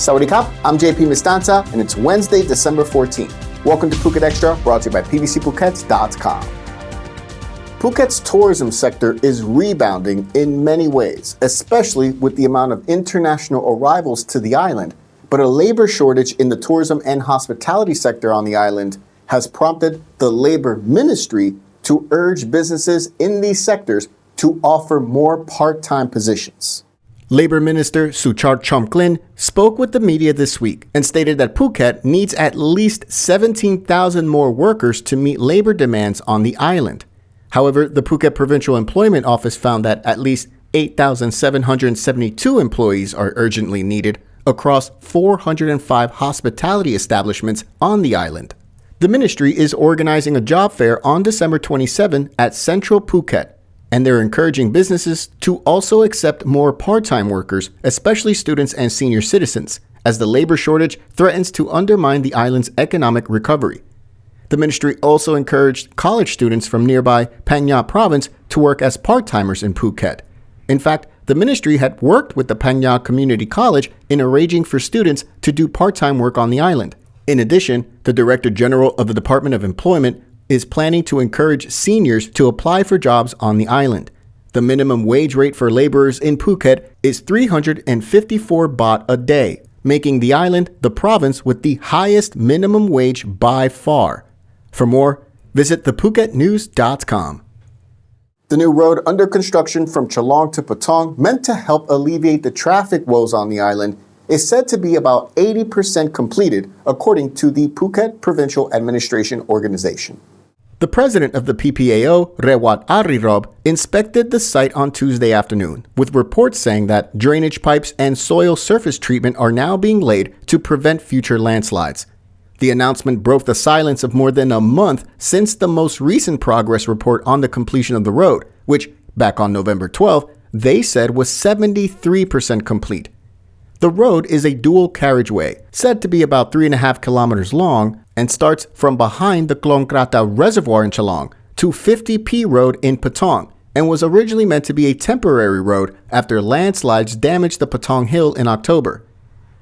Sawadee Krap, I'm JP Mestanza, and it's Wednesday, December 14th. Welcome to Phuket Extra, brought to you by PVCPhuket.com. Phuket's tourism sector is rebounding in many ways, especially with the amount of international arrivals to the island. But a labor shortage in the tourism and hospitality sector on the island has prompted the Labor Ministry to urge businesses in these sectors to offer more part-time positions. Labor Minister Suchart Chomklin spoke with the media this week and stated that Phuket needs at least 17,000 more workers to meet labor demands on the island. However, the Phuket Provincial Employment Office found that at least 8,772 employees are urgently needed across 405 hospitality establishments on the island. The ministry is organizing a job fair on December 27 at Central Phuket, and they're encouraging businesses to also accept more part-time workers, especially students and senior citizens, as the labor shortage threatens to undermine the island's economic recovery. The ministry also encouraged college students from nearby Phang Nga province to work as part-timers in Phuket. In fact, the ministry had worked with the Phang Nga Community College in arranging for students to do part-time work on the island. In addition, the Director General of the Department of Employment is planning to encourage seniors to apply for jobs on the island. The minimum wage rate for laborers in Phuket is 354 baht a day, making the island the province with the highest minimum wage by far. For more, visit thephuketnews.com. The new road under construction from Chalong to Patong, meant to help alleviate the traffic woes on the island, is said to be about 80% completed, according to the Phuket Provincial Administration Organization. The president of the PPAO, Rewat Arirob, inspected the site on Tuesday afternoon, with reports saying that drainage pipes and soil surface treatment are now being laid to prevent future landslides. The announcement broke the silence of more than a month since the most recent progress report on the completion of the road, which, back on November 12, they said was 73% complete. The road is a dual carriageway, said to be about 3.5 kilometers long, and starts from behind the Klong-Krata Reservoir in Chalong to 50P Road in Patong, and was originally meant to be a temporary road after landslides damaged the Patong Hill in October.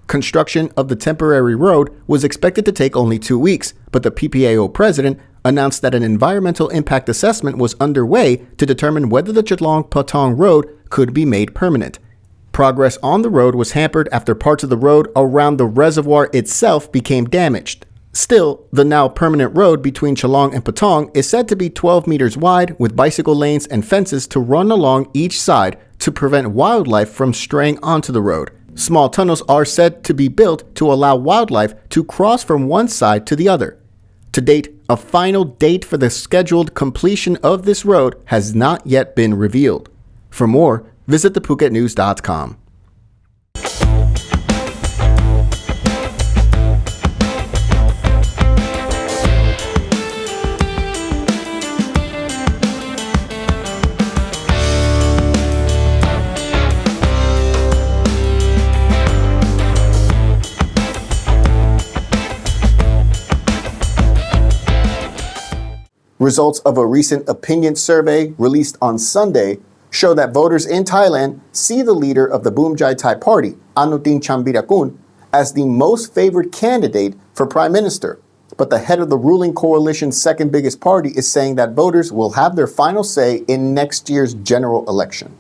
Construction of the temporary road was expected to take only 2 weeks, but the PPAO president announced that an environmental impact assessment was underway to determine whether the Chalong-Patong Road could be made permanent. Progress on the road was hampered after parts of the road around the reservoir itself became damaged. Still, the now permanent road between Chalong and Patong is said to be 12 meters wide, with bicycle lanes and fences to run along each side to prevent wildlife from straying onto the road. Small tunnels are said to be built to allow wildlife to cross from one side to the other. To date, a final date for the scheduled completion of this road has not yet been revealed. For more, visit thephuketnews.com. Results of a recent opinion survey released on Sunday show that voters in Thailand see the leader of the Boomjai Thai Party, Anutin Chambirakul, as the most favored candidate for prime minister. But the head of the ruling coalition's second biggest party is saying that voters will have their final say in next year's general election.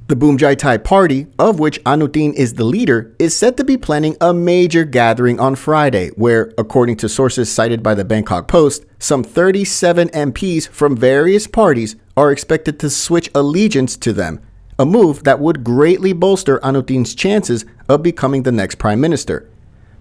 The Boomjai Thai Party, of which Anutin is the leader, is said to be planning a major gathering on Friday, where, according to sources cited by the Bangkok Post, some 37 MPs from various parties are expected to switch allegiance to them, a move that would greatly bolster Anutin's chances of becoming the next prime minister.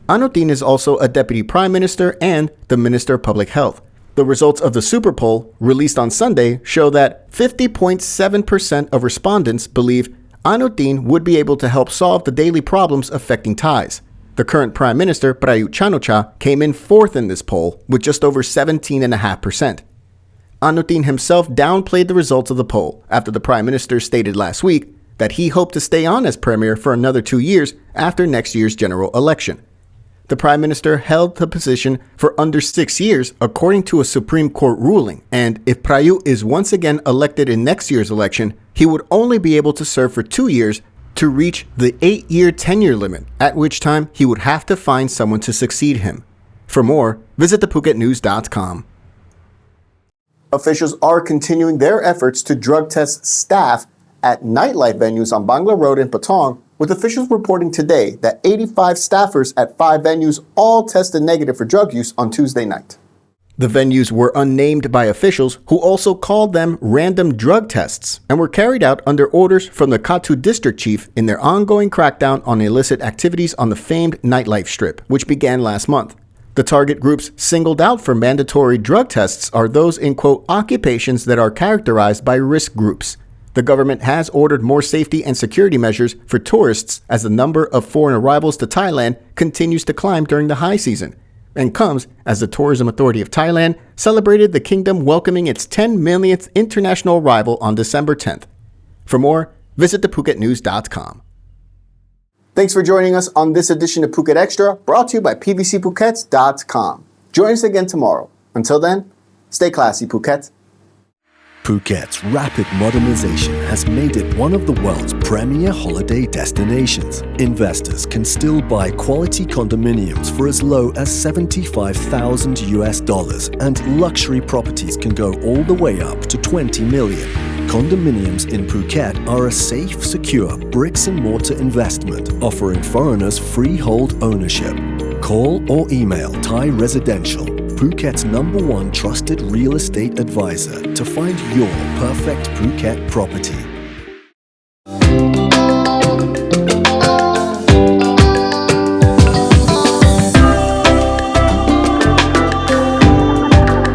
Anutin is also a deputy prime minister and the Minister of Public Health. The results of the Super Poll, released on Sunday, show that 50.7% of respondents believe Anutin would be able to help solve the daily problems affecting Thais. The current Prime Minister, Prayut Chan-o-cha, came in fourth in this poll with just over 17.5%. Anutin himself downplayed the results of the poll after the Prime Minister stated last week that he hoped to stay on as Premier for another 2 years after next year's general election. The Prime Minister held the position for under 6 years, according to a Supreme Court ruling, and if Prayut is once again elected in next year's election, he would only be able to serve for 2 years to reach the 8-year tenure limit, at which time he would have to find someone to succeed him. For more, visit thephuket.news.com. Officials are continuing their efforts to drug test staff at nightlife venues on Bangla Road in Patong, with officials reporting today that 85 staffers at 5 venues all tested negative for drug use on Tuesday night. The venues were unnamed by officials who also called them random drug tests and were carried out under orders from the Katu district chief in their ongoing crackdown on illicit activities on the famed nightlife strip, which began last month. The target groups singled out for mandatory drug tests are those in, quote, occupations that are characterized by risk groups. The government has ordered more safety and security measures for tourists as the number of foreign arrivals to Thailand continues to climb during the high season, and comes as the Tourism Authority of Thailand celebrated the kingdom welcoming its 10 millionth international arrival on December 10th. For more, visit thephuket.news.com. Thanks for joining us on this edition of Phuket Extra, brought to you by pbcphuket.com. Join us again tomorrow. Until then, stay classy, Phuket. Phuket's rapid modernization has made it one of the world's premier holiday destinations. Investors can still buy quality condominiums for as low as $75,000, and luxury properties can go all the way up to 20 million. Condominiums in Phuket are a safe, secure bricks-and-mortar investment offering foreigners freehold ownership. Call or email Thai Residential, Phuket's #1 trusted real estate advisor, to find your perfect Phuket property.